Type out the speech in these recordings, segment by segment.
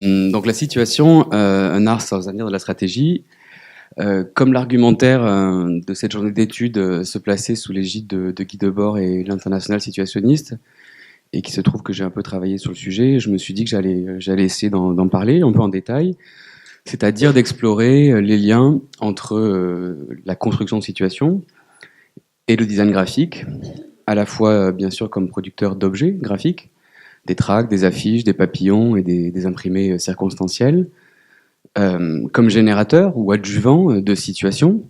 Donc la situation, un art sans avenir de la stratégie, comme l'argumentaire de cette journée d'études se plaçait sous l'égide de Guy Debord et l'International situationniste, et qu'il se trouve que j'ai un peu travaillé sur le sujet, je me suis dit que j'allais essayer d'en parler un peu en détail, c'est-à-dire d'explorer les liens entre la construction de situation et le design graphique, à la fois bien sûr comme producteur d'objets graphiques, des tracts, des affiches, des papillons et des imprimés circonstanciels, comme générateur ou adjuvant de situations,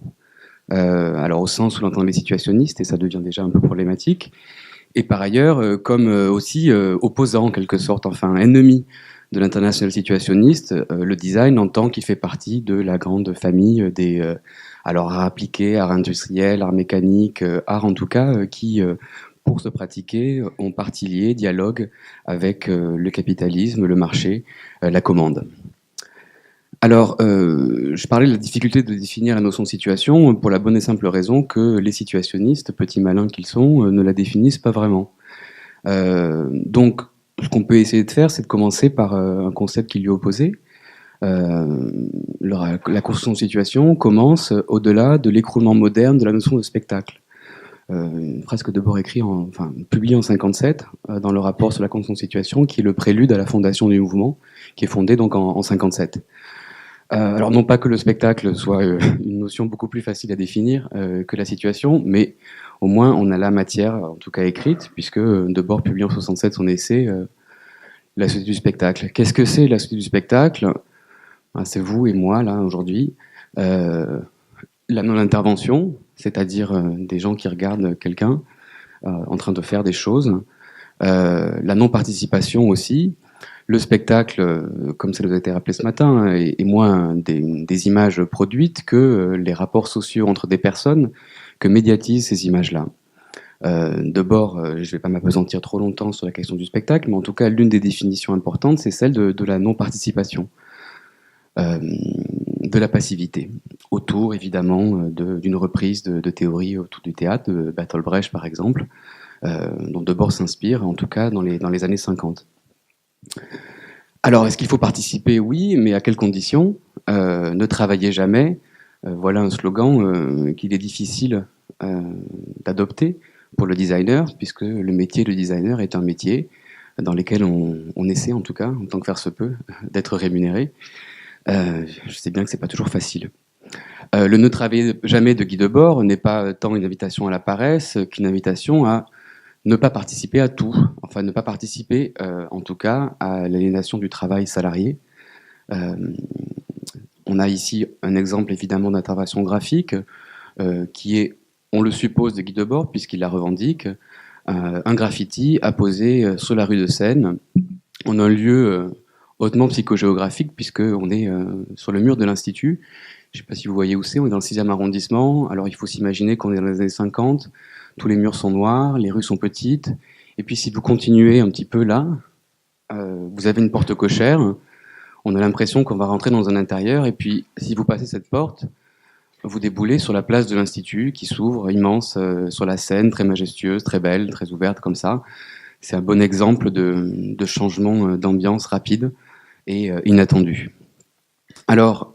alors au sens où l'entendent les situationnistes, et ça devient déjà un peu problématique, et par ailleurs comme aussi opposant en quelque sorte, enfin ennemi de l'international situationniste, le design en tant qu'il fait partie de la grande famille des alors art appliqué, art industriel, art mécanique, art en tout cas qui pour se pratiquer ont partie liée, dialogue avec le capitalisme, le marché, la commande. Alors, je parlais de la difficulté de définir la notion de situation pour la bonne et simple raison que les situationnistes, petits malins qu'ils sont, ne la définissent pas vraiment. Donc, ce qu'on peut essayer de faire, c'est de commencer par un concept qui lui est opposé. La construction de situation commence au-delà de l'écroulement moderne de la notion de spectacle. Une phrase que Debord écrit, publiée en 57 dans le rapport sur la construction de situation, qui est le prélude à la fondation du mouvement, qui est fondé donc en 57. Alors non pas que le spectacle soit une notion beaucoup plus facile à définir que la situation, mais au moins on a la matière, en tout cas écrite, puisque Debord publie en 67 son essai La société du spectacle. Qu'est-ce que c'est la société du spectacle? C'est vous et moi là aujourd'hui. La non-intervention, c'est-à-dire des gens qui regardent quelqu'un en train de faire des choses. La non-participation aussi. Le spectacle, comme ça nous a été rappelé ce matin, est moins des images produites que les rapports sociaux entre des personnes que médiatisent ces images-là. Debord, je ne vais pas m'apesantir trop longtemps sur la question du spectacle, mais en tout cas, l'une des définitions importantes, c'est celle de la non-participation, de la passivité, autour évidemment d'une reprise de théories autour du théâtre, de Bertolt Brecht par exemple, dont Debord s'inspire, en tout cas dans les années 50. Alors, est-ce qu'il faut participer? Oui, mais à quelles conditions? Ne travaillez jamais. Voilà un slogan qu'il est difficile d'adopter pour le designer, puisque le métier de designer est un métier dans lequel on essaie, en tout cas, en tant que faire se peut, d'être rémunéré. Je sais bien que c'est pas toujours facile. Le ne travaillez jamais de Guy Debord n'est pas tant une invitation à la paresse qu'une invitation à ne pas participer à tout, enfin ne pas participer en tout cas à l'aliénation du travail salarié. On a ici un exemple évidemment d'intervention graphique qui est, on le suppose, de Guy Debord puisqu'il la revendique, un graffiti apposé sur la rue de Seine, en un lieu hautement psychogéographique puisqu'on est sur le mur de l'Institut. Je ne sais pas si vous voyez où c'est, on est dans le 6e arrondissement, alors il faut s'imaginer qu'on est dans les années 50, tous les murs sont noirs, les rues sont petites, et puis si vous continuez un petit peu là, vous avez une porte cochère, on a l'impression qu'on va rentrer dans un intérieur, et puis si vous passez cette porte, vous déboulez sur la place de l'Institut qui s'ouvre immense sur la Seine, très majestueuse, très belle, très ouverte comme ça. C'est un bon exemple de changement d'ambiance rapide et inattendu. Alors,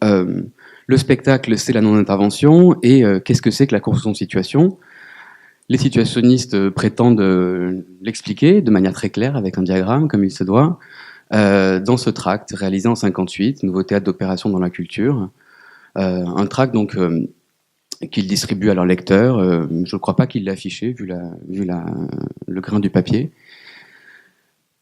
le spectacle, c'est la non-intervention, et qu'est-ce que c'est que la construction de situation? Les situationnistes prétendent l'expliquer de manière très claire, avec un diagramme, comme il se doit, dans ce tract réalisé en 58, Nouveau théâtre d'opération dans la culture. Un tract donc qu'ils distribuent à leurs lecteurs. Je ne crois pas qu'ils l'aient affiché, vu le grain du papier.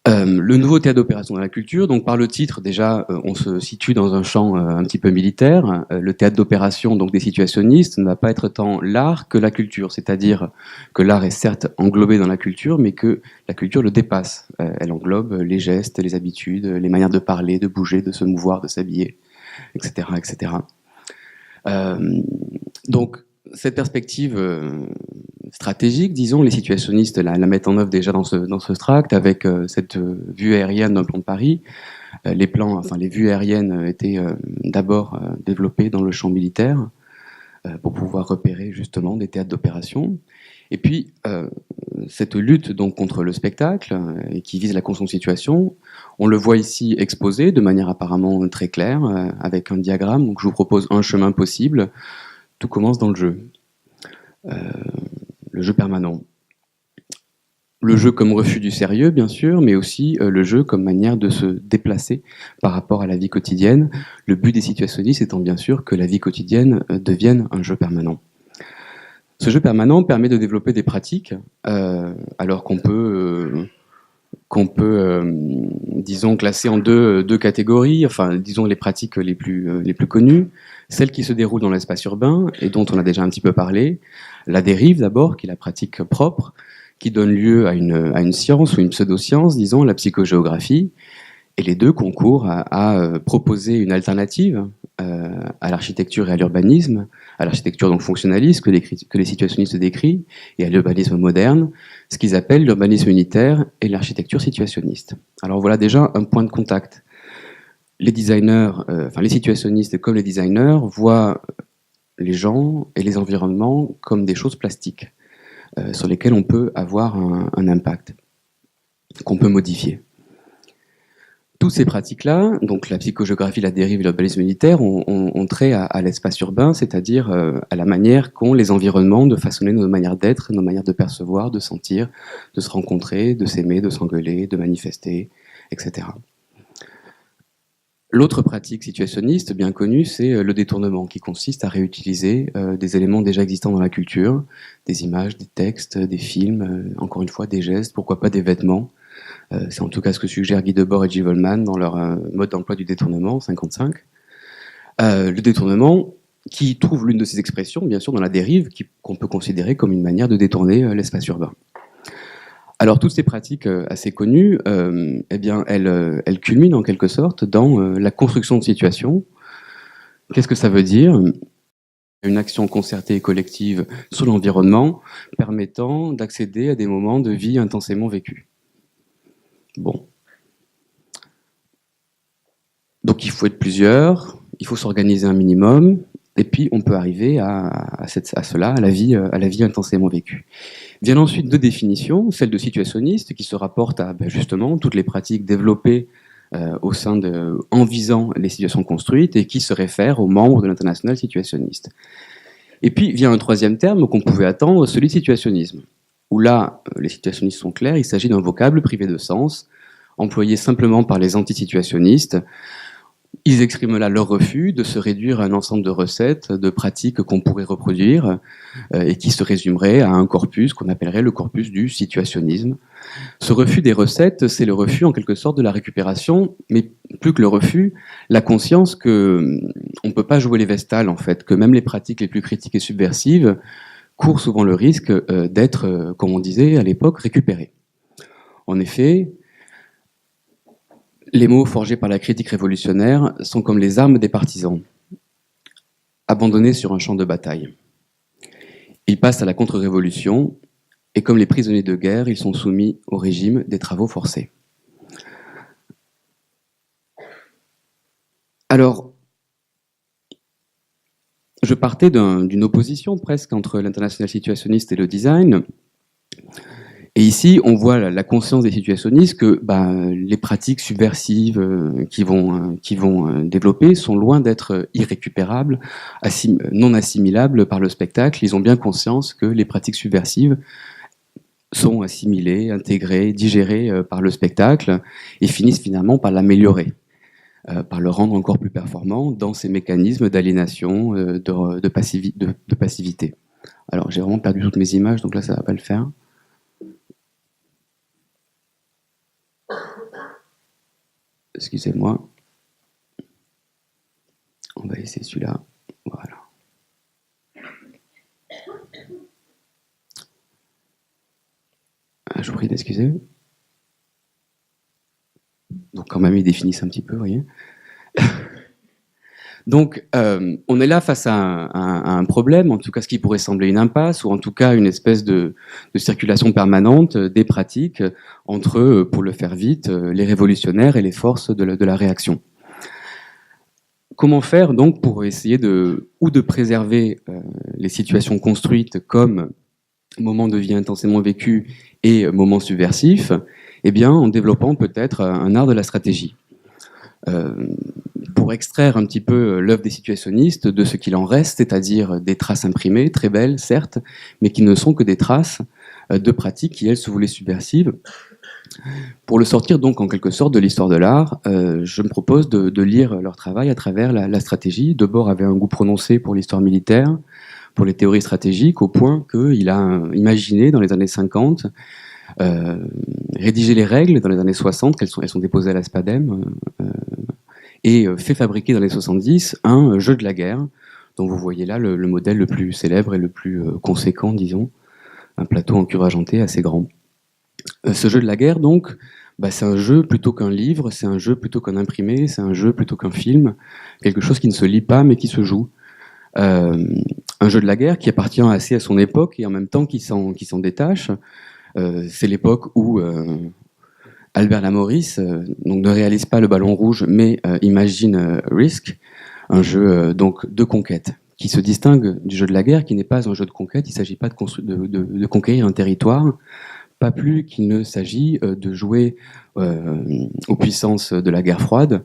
Le nouveau théâtre d'opération dans la culture, donc par le titre déjà, on se situe dans un champ un petit peu militaire. Le théâtre d'opération donc des situationnistes ne va pas être tant l'art que la culture, c'est-à-dire que l'art est certes englobé dans la culture, mais que la culture le dépasse. Elle englobe les gestes, les habitudes, les manières de parler, de bouger, de se mouvoir, de s'habiller, etc., etc. Donc cette perspective stratégique, disons, les situationnistes la mettent en œuvre déjà dans ce tract avec cette vue aérienne d'un plan de Paris. Les vues aériennes étaient d'abord développées dans le champ militaire. pour pouvoir repérer justement des théâtres d'opération. Et puis, cette lutte donc contre le spectacle et qui vise la construction de situation, on le voit ici exposé de manière apparemment très claire avec un diagramme. Donc, je vous propose un chemin possible. Tout commence dans le jeu permanent. Le jeu comme refus du sérieux, bien sûr, mais aussi le jeu comme manière de se déplacer par rapport à la vie quotidienne. Le but des situationnistes étant bien sûr que la vie quotidienne devienne un jeu permanent. Ce jeu permanent permet de développer des pratiques, alors qu'on peut, disons, classer en deux catégories, enfin, disons, les pratiques les plus connues, celles qui se déroulent dans l'espace urbain et dont on a déjà un petit peu parlé, la dérive d'abord, qui est la pratique propre, qui donne lieu à une science ou une pseudo-science, disons, la psychogéographie, et les deux concourent à proposer une alternative à l'architecture et à l'urbanisme, à l'architecture donc fonctionnaliste que les situationnistes décrivent, et à l'urbanisme moderne, ce qu'ils appellent l'urbanisme unitaire et l'architecture situationniste. Alors voilà déjà un point de contact. Les designers, les situationnistes comme les designers voient les gens et les environnements comme des choses plastiques sur lesquelles on peut avoir un impact, qu'on peut modifier. Toutes ces pratiques-là, donc la psychogéographie, la dérive et l'urbanisme unitaire, ont trait à l'espace urbain, c'est-à-dire à la manière qu'ont les environnements de façonner nos manières d'être, nos manières de percevoir, de sentir, de se rencontrer, de s'aimer, de s'engueuler, de manifester, etc. L'autre pratique situationniste bien connue, c'est le détournement, qui consiste à réutiliser des éléments déjà existants dans la culture, des images, des textes, des films, encore une fois des gestes, pourquoi pas des vêtements. C'est en tout cas ce que suggèrent Guy Debord et G. Volman dans leur mode d'emploi du détournement, 55. Le détournement qui trouve l'une de ses expressions, bien sûr, dans la dérive, qu'on peut considérer comme une manière de détourner l'espace urbain. Alors toutes ces pratiques assez connues, elles culminent en quelque sorte dans la construction de situations. Qu'est-ce que ça veut dire ? Une action concertée et collective sur l'environnement permettant d'accéder à des moments de vie intensément vécus. Bon. Donc il faut être plusieurs, il faut s'organiser un minimum, et puis on peut arriver à cela, à la vie intensément vécue. Viennent ensuite deux définitions, celle de situationniste qui se rapporte à justement toutes les pratiques développées en visant les situations construites et qui se réfèrent aux membres de l'international situationniste. Et puis vient un troisième terme qu'on pouvait attendre, celui de situationnisme, où là, les situationnistes sont clairs, il s'agit d'un vocable privé de sens, employé simplement par les anti-situationnistes. Ils expriment là leur refus de se réduire à un ensemble de recettes, de pratiques qu'on pourrait reproduire et qui se résumerait à un corpus qu'on appellerait le corpus du situationnisme. Ce refus des recettes, c'est le refus en quelque sorte de la récupération, mais plus que le refus, la conscience que on ne peut pas jouer les vestales en fait, que même les pratiques les plus critiques et subversives courent souvent le risque d'être, comme on disait à l'époque, récupérées. En effet, les mots forgés par la critique révolutionnaire sont comme les armes des partisans, abandonnés sur un champ de bataille. Ils passent à la contre-révolution, et comme les prisonniers de guerre, ils sont soumis au régime des travaux forcés. Alors, je partais d'une opposition presque entre l'international situationniste et le design. Et ici, on voit la conscience des situationnistes que les pratiques subversives qui vont développer sont loin d'être irrécupérables, non assimilables par le spectacle. Ils ont bien conscience que les pratiques subversives sont assimilées, intégrées, digérées par le spectacle et finissent finalement par l'améliorer, par le rendre encore plus performant dans ces mécanismes d'aliénation, de passivité. Alors, j'ai vraiment perdu toutes mes images, donc là, ça ne va pas le faire. Excusez-moi. On va essayer celui-là. Voilà. Je vous prie d'excuser. Donc quand même, ils définissent un petit peu, vous voyez. Donc, on est là face à un problème, en tout cas ce qui pourrait sembler une impasse, ou en tout cas une espèce de circulation permanente des pratiques entre, pour le faire vite, les révolutionnaires et les forces de la réaction. comment faire donc pour essayer de préserver les situations construites comme moments de vie intensément vécus et moments subversifs, eh bien en développant peut-être un art de la stratégie. Pour extraire un petit peu l'œuvre des situationnistes de ce qu'il en reste, c'est-à-dire des traces imprimées, très belles certes, mais qui ne sont que des traces de pratiques qui, elles, se voulaient subversives. Pour le sortir donc en quelque sorte de l'histoire de l'art, je me propose de lire leur travail à travers la stratégie. Debord avait un goût prononcé pour l'histoire militaire, pour les théories stratégiques, au point qu'il a imaginé dans les années 50 rédiger les règles dans les années 60, elles sont déposées à la SPADEM, et fait fabriquer dans les 70 un jeu de la guerre, dont vous voyez là le modèle le plus célèbre et le plus conséquent, disons, un plateau en cuir argenté assez grand. Ce jeu de la guerre, donc, c'est un jeu plutôt qu'un livre, c'est un jeu plutôt qu'un imprimé, c'est un jeu plutôt qu'un film, quelque chose qui ne se lit pas mais qui se joue. Un jeu de la guerre qui appartient assez à son époque et en même temps qui s'en détache. C'est l'époque où Albert Lamoris donc ne réalise pas le ballon rouge mais imagine Risk, un jeu donc de conquête qui se distingue du jeu de la guerre qui n'est pas un jeu de conquête. Il ne s'agit pas de conquérir un territoire, pas plus qu'il ne s'agit de jouer aux puissances de la guerre froide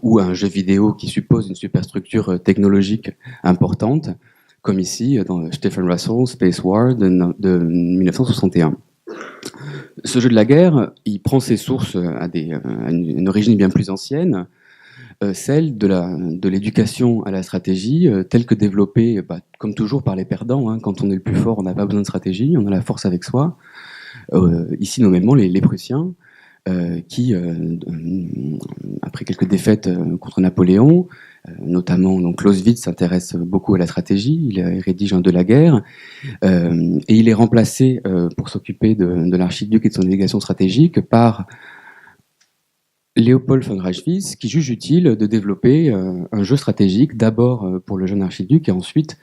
ou à un jeu vidéo qui suppose une superstructure technologique importante, comme ici dans Stephen Russell, Space War de 1961. Ce jeu de la guerre, il prend ses sources à une origine bien plus ancienne, celle de l'éducation à la stratégie, telle que développée, comme toujours, par les perdants. Hein. Quand on est le plus fort, on n'a pas besoin de stratégie, on a la force avec soi. Ici, nommément, les Prussiens, qui, après quelques défaites contre Napoléon, notamment donc Clausewitz s'intéresse beaucoup à la stratégie, il rédige un de la guerre, et il est remplacé pour s'occuper de l'archiduc et de son délégation stratégique par Léopold von Reichwitz, qui juge utile de développer un jeu stratégique, d'abord pour le jeune archiduc et ensuite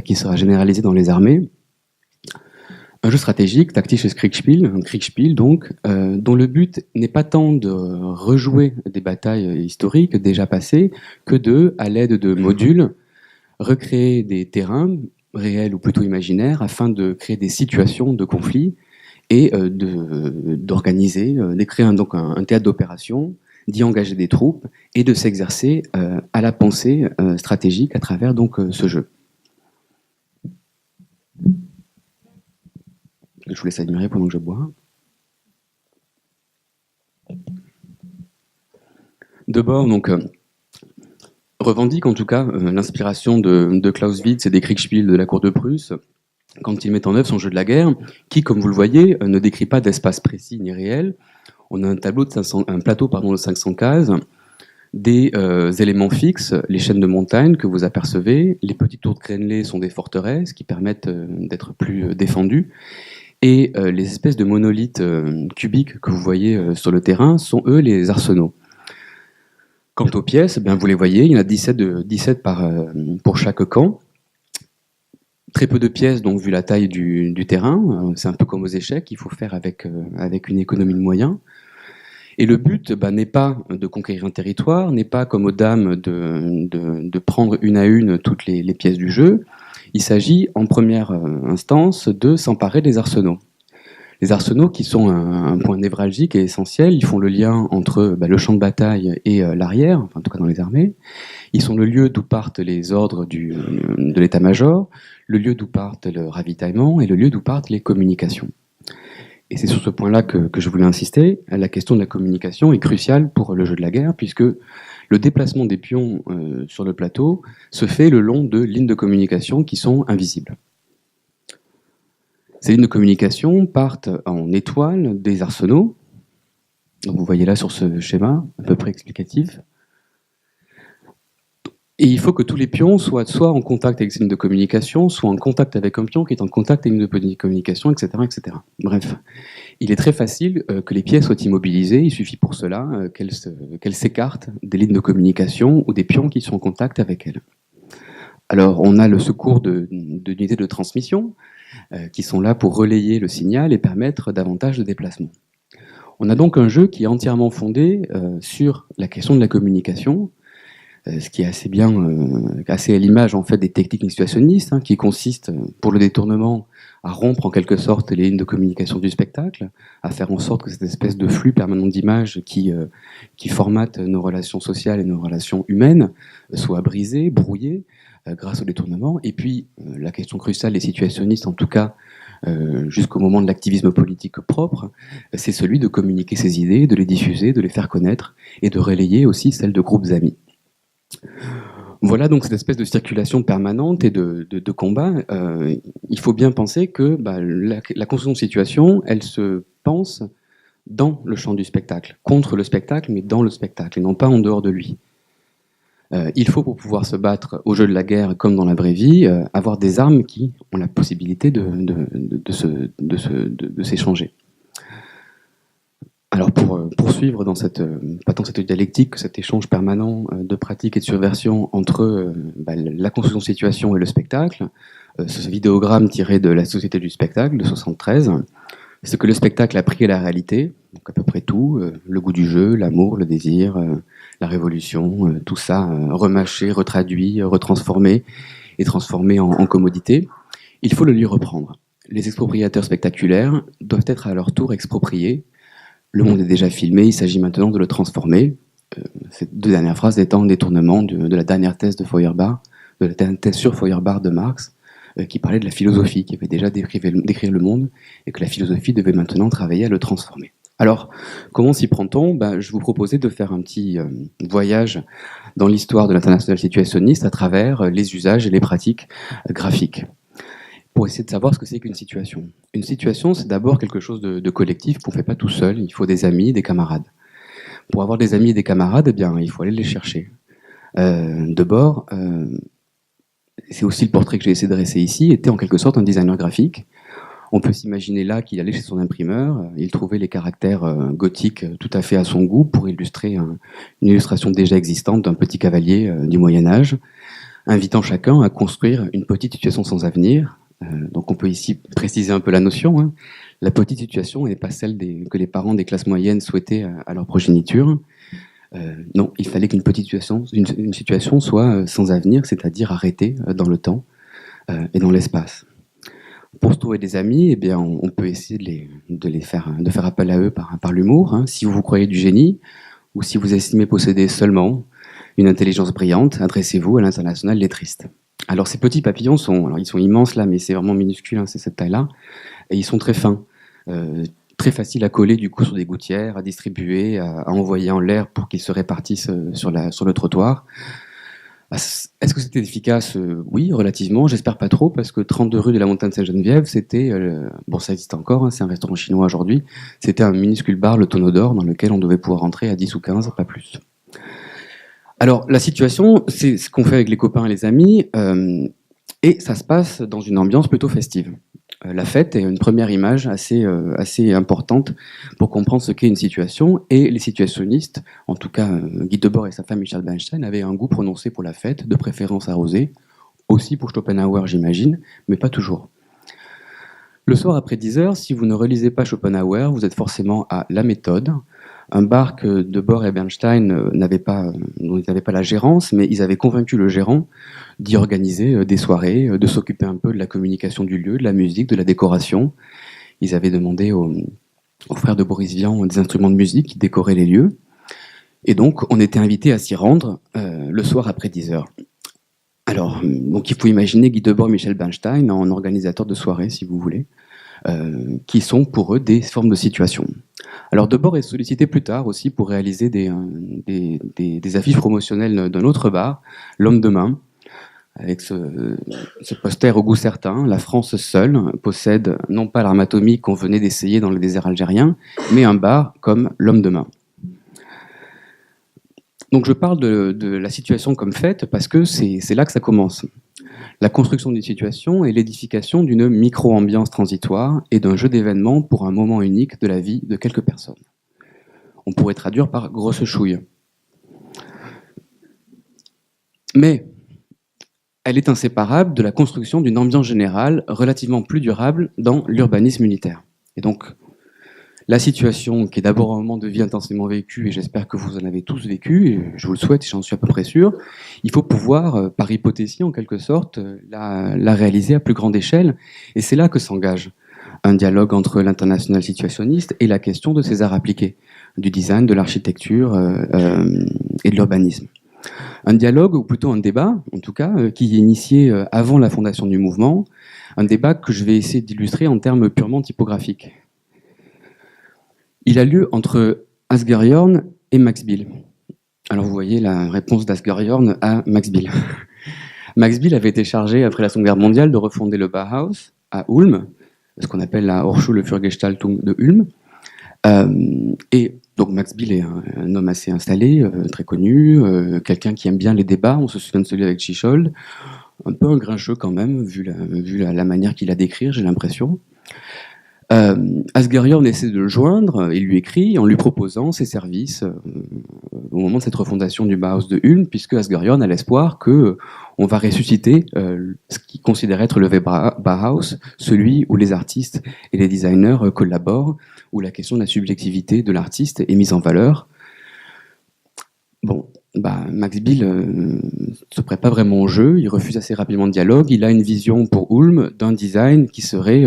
qui sera généralisé dans les armées. Un jeu stratégique, taktisches Kriegsspiel, un Kriegsspiel donc, dont le but n'est pas tant de rejouer des batailles historiques déjà passées, que de, à l'aide de modules, recréer des terrains réels ou plutôt imaginaires afin de créer des situations de conflit et d'organiser, de créer donc un théâtre d'opération, d'y engager des troupes et de s'exercer à la pensée stratégique à travers donc ce jeu. Je vous laisse admirer pendant que je bois. Debord donc revendique en tout cas l'inspiration de Clausewitz et des Kriegsspiele de la cour de Prusse quand il met en œuvre son jeu de la guerre, qui, comme vous le voyez, ne décrit pas d'espace précis ni réel. On a un plateau de 500 cases, des éléments fixes, les chaînes de montagnes que vous apercevez, les petites tours de crénelés sont des forteresses qui permettent d'être plus défendues, et les espèces de monolithes cubiques que vous voyez sur le terrain sont, eux, les arsenaux. Quant aux pièces, vous les voyez, il y en a 17 pour chaque camp. Très peu de pièces, donc vu la taille du terrain, c'est un peu comme aux échecs, il faut faire avec une économie de moyens. Et le but n'est pas de conquérir un territoire, n'est pas comme aux dames de prendre une à une toutes les pièces du jeu. Il s'agit en première instance de s'emparer des arsenaux. Les arsenaux qui sont un point névralgique et essentiel, ils font le lien entre le champ de bataille et l'arrière, enfin, en tout cas dans les armées. Ils sont le lieu d'où partent les ordres de l'état-major, le lieu d'où partent le ravitaillement et le lieu d'où partent les communications. Et c'est sur ce point-là que je voulais insister. La question de la communication est cruciale pour le jeu de la guerre, puisque le déplacement des pions sur le plateau se fait le long de lignes de communication qui sont invisibles. Ces lignes de communication partent en étoile des arsenaux. Donc vous voyez là sur ce schéma, à peu près explicatif. Et il faut que tous les pions soient soit en contact avec ces lignes de communication, soit en contact avec un pion qui est en contact avec une ligne de communication, etc., etc. Bref, il est très facile que les pièces soient immobilisées. Il suffit pour cela qu'elles s'écartent des lignes de communication ou des pions qui sont en contact avec elles. Alors, on a le secours d'unités de transmission qui sont là pour relayer le signal et permettre davantage de déplacement. On a donc un jeu qui est entièrement fondé sur la question de la communication, ce qui est assez bien, assez à l'image en fait des techniques situationnistes, hein, qui consistent, pour le détournement, à rompre en quelque sorte les lignes de communication du spectacle, à faire en sorte que cette espèce de flux permanent d'images qui formate nos relations sociales et nos relations humaines soit brisé, brouillé, grâce au détournement. Et puis, la question cruciale des situationnistes, en tout cas jusqu'au moment de l'activisme politique propre, c'est celui de communiquer ses idées, de les diffuser, de les faire connaître et de relayer aussi celles de groupes amis. Voilà donc cette espèce de circulation permanente et de combat. Il faut bien penser que la construction de situation, elle se pense dans le champ du spectacle, contre le spectacle, mais dans le spectacle, et non pas en dehors de lui. Il faut, pour pouvoir se battre au jeu de la guerre comme dans la vraie vie, avoir des armes qui ont la possibilité de s'échanger. Alors pour poursuivre dans cette dialectique, cet échange permanent de pratique et de subversion entre la construction de situation et le spectacle, ce vidéogramme tiré de La Société du spectacle de 73, c'est que le spectacle a pris à la réalité, donc à peu près tout, le goût du jeu, l'amour, le désir, la révolution, tout ça remâché, retraduit, retransformé et transformé en commodité. Il faut le lui reprendre. Les expropriateurs spectaculaires doivent être à leur tour expropriés. Le monde est déjà filmé, il s'agit maintenant de le transformer. Ces deux dernières phrases étant un détournement de la dernière thèse de Feuerbach, de la dernière thèse sur Feuerbach de Marx, qui parlait de la philosophie, qui avait déjà décrire le monde, et que la philosophie devait maintenant travailler à le transformer. Alors, comment s'y prend-on ? Je vous proposais de faire un petit voyage dans l'histoire de l'international situationniste à travers les usages et les pratiques graphiques, pour essayer de savoir ce que c'est qu'une situation. Une situation, c'est d'abord quelque chose de collectif qu'on ne fait pas tout seul. Il faut des amis, des camarades. Pour avoir des amis et des camarades, eh bien, il faut aller les chercher. Debord, c'est aussi le portrait que j'ai essayé de dresser ici, était en quelque sorte un designer graphique. On peut s'imaginer là qu'il allait chez son imprimeur, il trouvait les caractères gothiques tout à fait à son goût pour illustrer une illustration déjà existante d'un petit cavalier du Moyen-Âge, invitant chacun à construire une petite situation sans avenir. Donc on peut ici préciser un peu la notion. Hein. La petite situation n'est pas celle que les parents des classes moyennes souhaitaient à leur progéniture. Non, il fallait qu'une petite situation, une situation soit sans avenir, c'est-à-dire arrêtée dans le temps et dans l'espace. Pour se trouver des amis, eh bien, on peut essayer de faire appel à eux par l'humour. Hein. Si vous croyez du génie, ou si vous estimez posséder seulement une intelligence brillante, adressez-vous à l'international lettriste. Alors ces petits papillons ils sont immenses là, mais c'est vraiment minuscule, hein, c'est cette taille-là, et ils sont très fins, très faciles à coller du coup sur des gouttières, à distribuer, à envoyer en l'air pour qu'ils se répartissent sur le trottoir. Est-ce que c'était efficace ? Oui, relativement. J'espère pas trop, parce que 32 rue de la Montagne Sainte-Geneviève, c'était, ça existe encore, hein, c'est un restaurant chinois aujourd'hui, c'était un minuscule bar, le Tonneau d'Or, dans lequel on devait pouvoir rentrer à 10 ou 15, pas plus. Alors, la situation, c'est ce qu'on fait avec les copains et les amis, et ça se passe dans une ambiance plutôt festive. La fête est une première image assez importante pour comprendre ce qu'est une situation, et les situationnistes, en tout cas Guy Debord et sa femme Michel Bernstein, avaient un goût prononcé pour la fête, de préférence arrosée, aussi pour Schopenhauer j'imagine, mais pas toujours. Le soir après 10h, si vous ne relisez pas Schopenhauer, vous êtes forcément à La Méthode, un bar que Debord et Bernstein n'avaient pas la gérance, mais ils avaient convaincu le gérant d'y organiser des soirées, de s'occuper un peu de la communication du lieu, de la musique, de la décoration. Ils avaient demandé aux frères de Boris Vian des instruments de musique qui décoraient les lieux. Et donc, on était invité à s'y rendre le soir après 10h. Alors, donc il faut imaginer Guy Debord et Michel Bernstein en organisateurs de soirées, si vous voulez, qui sont pour eux des formes de situation. Alors Debord est sollicité plus tard aussi pour réaliser des affiches promotionnelles d'un autre bar, L'Homme de Main, avec ce poster au goût certain. La France seule possède non pas l'arme atomique qu'on venait d'essayer dans le désert algérien, mais un bar comme L'Homme de Main. Donc je parle de la situation comme faite parce que c'est là que ça commence. La construction d'une situation est l'édification d'une micro-ambiance transitoire et d'un jeu d'événements pour un moment unique de la vie de quelques personnes. On pourrait traduire par grosse chouille. Mais elle est inséparable de la construction d'une ambiance générale relativement plus durable dans l'urbanisme unitaire. Et donc, La situation qui est d'abord un moment de vie intensément vécu, et j'espère que vous en avez tous vécu, et je vous le souhaite, et j'en suis à peu près sûr, il faut pouvoir, par hypothésie en quelque sorte, la réaliser à plus grande échelle, et c'est là que s'engage un dialogue entre l'international situationniste et la question de ces arts appliqués, du design, de l'architecture et de l'urbanisme. Un dialogue, ou plutôt un débat, en tout cas, qui est initié avant la fondation du mouvement, un débat que je vais essayer d'illustrer en termes purement typographiques. Il a lieu entre Asger Jorn et Max Bill. Alors vous voyez la réponse d'Asger Jorn à Max Bill. Max Bill avait été chargé, après la Seconde Guerre mondiale, de refonder le Bauhaus à Ulm, ce qu'on appelle la Hochschule für Gestaltung de Ulm. Et donc Max Bill est un homme assez installé, très connu, quelqu'un qui aime bien les débats. On se souvient de celui avec Chichold, un peu un grincheux quand même, vu la manière qu'il a d'écrire, j'ai l'impression. Asger Jorn essaie de le joindre et lui écrit en lui proposant ses services au moment de cette refondation du Bauhaus de Ulm, puisque Asger Jorn a l'espoir que on va ressusciter ce qu'il considère être le Bauhaus, celui où les artistes et les designers collaborent, où la question de la subjectivité de l'artiste est mise en valeur. Bon, Max Bill se prête pas vraiment au jeu, il refuse assez rapidement le dialogue, il a une vision pour Ulm d'un design qui serait,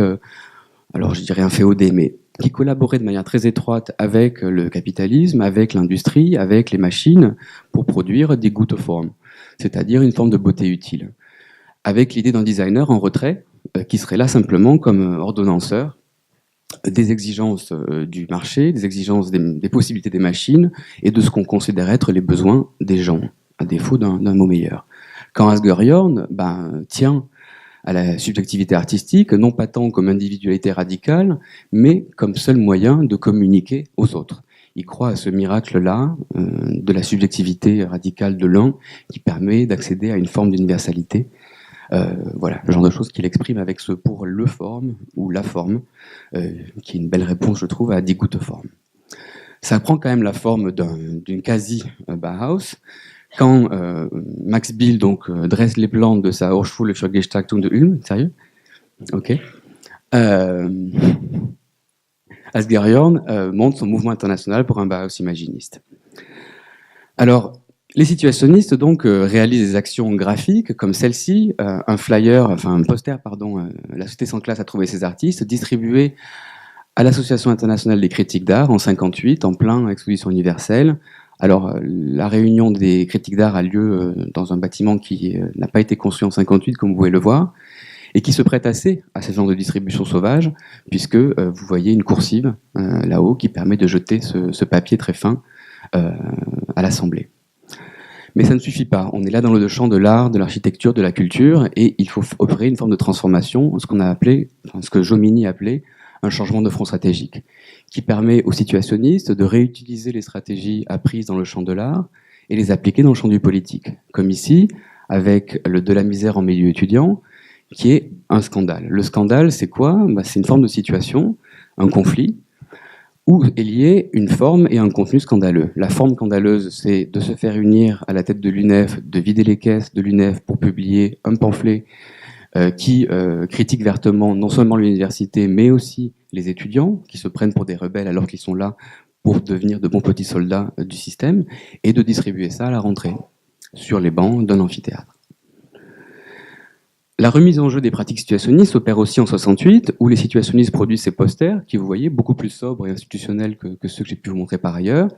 alors je dirais inféodé, mais qui collaborait de manière très étroite avec le capitalisme, avec l'industrie, avec les machines, pour produire des gouttes formes, c'est-à-dire une forme de beauté utile, avec l'idée d'un designer en retrait, qui serait là simplement comme ordonnanceur des exigences du marché, des exigences des possibilités des machines, et de ce qu'on considère être les besoins des gens, à défaut d'un mot meilleur. Quand Asger Jorn tient à la subjectivité artistique, non pas tant comme individualité radicale, mais comme seul moyen de communiquer aux autres. Il croit à ce miracle-là de la subjectivité radicale de l'un qui permet d'accéder à une forme d'universalité. Voilà, le genre de choses qu'il exprime avec ce pour le forme ou la forme, qui est une belle réponse, je trouve, à Die gute Form. Ça prend quand même la forme d'une quasi-Bauhaus, quand Max Bill dresse les plans de sa Hochschule für Gestaltung de Ulm, sérieux? Ok. Asger Jorn monte son mouvement international pour un Bauhaus imaginiste. Alors, les situationnistes réalisent des actions graphiques comme celle-ci, un poster, la Société sans classe a trouvé ses artistes, distribué à l'Association internationale des critiques d'art en 58, en plein exposition universelle. Alors, la réunion des critiques d'art a lieu dans un bâtiment qui n'a pas été construit en 58, comme vous pouvez le voir, et qui se prête assez à ce genre de distribution sauvage, puisque vous voyez une coursive là-haut qui permet de jeter ce papier très fin à l'Assemblée. Mais ça ne suffit pas. On est là dans le champ de l'art, de l'architecture, de la culture, et il faut opérer une forme de transformation, ce que Jomini appelait un changement de front stratégique, qui permet aux situationnistes de réutiliser les stratégies apprises dans le champ de l'art et les appliquer dans le champ du politique. Comme ici, avec le de la misère en milieu étudiant, qui est un scandale. Le scandale, c'est quoi? C'est une forme de situation, un conflit, où est liée une forme et un contenu scandaleux. La forme scandaleuse, c'est de se faire unir à la tête de l'UNEF, de vider les caisses de l'UNEF pour publier un pamphlet qui critique vertement non seulement l'université, mais aussi les étudiants, qui se prennent pour des rebelles alors qu'ils sont là pour devenir de bons petits soldats du système, et de distribuer ça à la rentrée, sur les bancs d'un amphithéâtre. La remise en jeu des pratiques situationnistes opère aussi en 68, où les situationnistes produisent ces posters, qui, vous voyez, beaucoup plus sobres et institutionnels que ceux que j'ai pu vous montrer par ailleurs,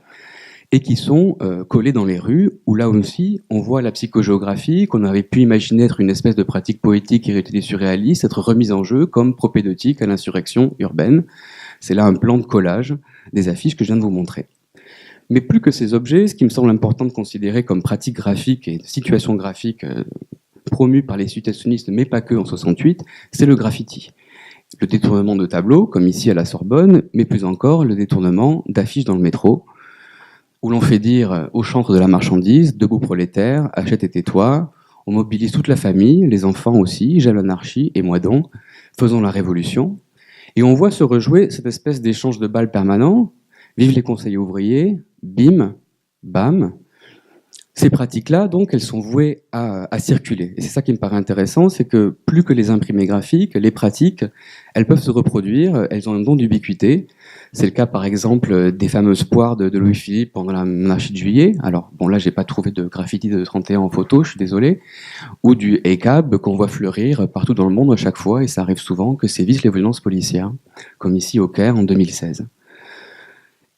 et qui sont collés dans les rues, où là aussi, on voit la psychogéographie qu'on avait pu imaginer être une espèce de pratique poétique héritée des surréalistes, être remise en jeu comme propédeutique à l'insurrection urbaine. C'est là un plan de collage des affiches que je viens de vous montrer. Mais plus que ces objets, ce qui me semble important de considérer comme pratique graphique et situation graphique promue par les situationnistes, mais pas que en 68, c'est le graffiti. Le détournement de tableaux, comme ici à la Sorbonne, mais plus encore le détournement d'affiches dans le métro, où l'on fait dire au chantre de la marchandise, debout prolétaire, achète et tais-toi, on mobilise toute la famille, les enfants aussi, j'aime l'anarchie, et moi donc, faisons la révolution. Et on voit se rejouer cette espèce d'échange de balles permanent, vive les conseils ouvriers, bim, bam. Ces pratiques-là, donc, elles sont vouées à circuler. Et c'est ça qui me paraît intéressant, c'est que plus que les imprimés graphiques, les pratiques, elles peuvent se reproduire, elles ont un don d'ubiquité. C'est le cas, par exemple, des fameuses poires de Louis-Philippe pendant la monarchie de Juillet. Alors, bon, là, j'ai pas trouvé de graffiti de 31 en photo, je suis désolé. Ou du ECAB qu'on voit fleurir partout dans le monde à chaque fois, et ça arrive souvent que sévissent les violences policières, comme ici au Caire en 2016.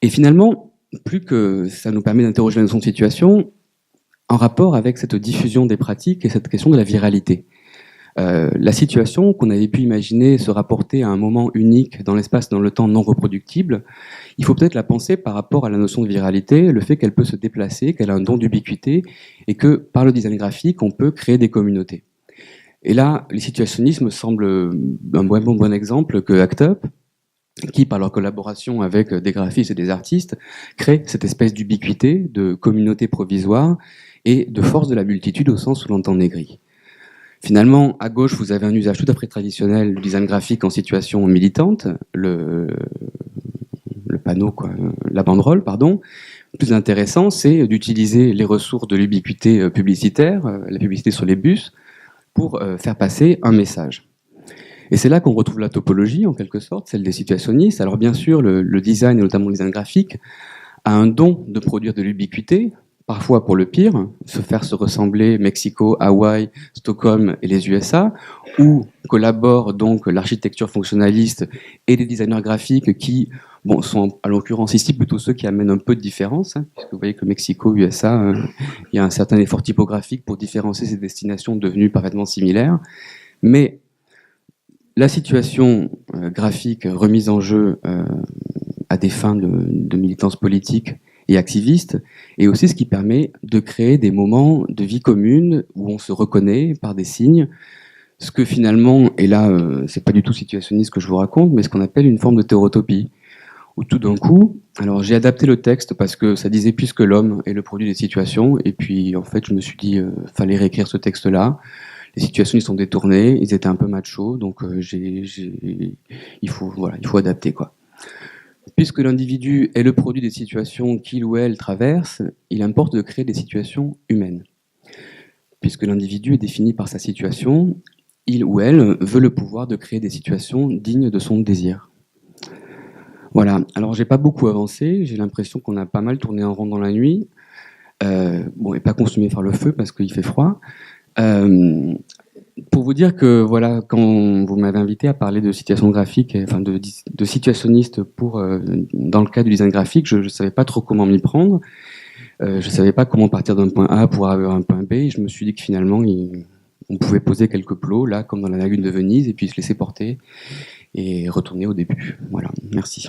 Et finalement, plus que ça nous permet d'interroger la notion de situation, en rapport avec cette diffusion des pratiques et cette question de la viralité. La situation qu'on avait pu imaginer se rapporter à un moment unique dans l'espace, dans le temps non reproductible, il faut peut-être la penser par rapport à la notion de viralité, le fait qu'elle peut se déplacer, qu'elle a un don d'ubiquité, et que par le design graphique, on peut créer des communautés. Et là, les situationnistes me semblent un bon exemple que ACT UP, qui, par leur collaboration avec des graphistes et des artistes, créent cette espèce d'ubiquité, de communauté provisoire, et de force de la multitude au sens où l'on négri. Finalement, à gauche, vous avez un usage tout à fait traditionnel du design graphique en situation militante, le panneau, quoi, la banderole, pardon. Le plus intéressant, c'est d'utiliser les ressources de l'ubiquité publicitaire, la publicité sur les bus, pour faire passer un message. Et c'est là qu'on retrouve la topologie, en quelque sorte, celle des situationnistes. Alors bien sûr, le design, et notamment le design graphique, a un don de produire de l'ubiquité, parfois pour le pire, se ressembler Mexico, Hawaï, Stockholm et les USA, où collaborent donc l'architecture fonctionnaliste et les designers graphiques qui sont à l'occurrence ici plutôt ceux qui amènent un peu de différence, puisque vous voyez que Mexico, USA, il y a un certain effort typographique pour différencier ces destinations devenues parfaitement similaires. Mais la situation graphique remise en jeu à des fins de militance politique et activiste, et aussi ce qui permet de créer des moments de vie commune où on se reconnaît par des signes, ce que finalement, et là c'est pas du tout situationniste que je vous raconte, mais ce qu'on appelle une forme de théorotopie, où tout d'un coup, alors j'ai adapté le texte parce que ça disait puisque l'homme est le produit des situations, et puis en fait je me suis dit fallait réécrire ce texte-là. Les situations ils sont détournées, ils étaient un peu machos, donc il faut adapter quoi. Puisque l'individu est le produit des situations qu'il ou elle traverse, il importe de créer des situations humaines. Puisque l'individu est défini par sa situation, il ou elle veut le pouvoir de créer des situations dignes de son désir. Voilà, alors j'ai pas beaucoup avancé, j'ai l'impression qu'on a pas mal tourné en rond dans la nuit, et pas consumé par le feu parce qu'il fait froid. Pour vous dire que voilà, quand vous m'avez invité à parler de situation graphique, enfin de situationniste dans le cas du design graphique, je ne savais pas trop comment m'y prendre. Je ne savais pas comment partir d'un point A pour arriver à un point B. Et je me suis dit que finalement, on pouvait poser quelques plots, là, comme dans la lagune de Venise, et puis se laisser porter et retourner au début. Voilà, merci.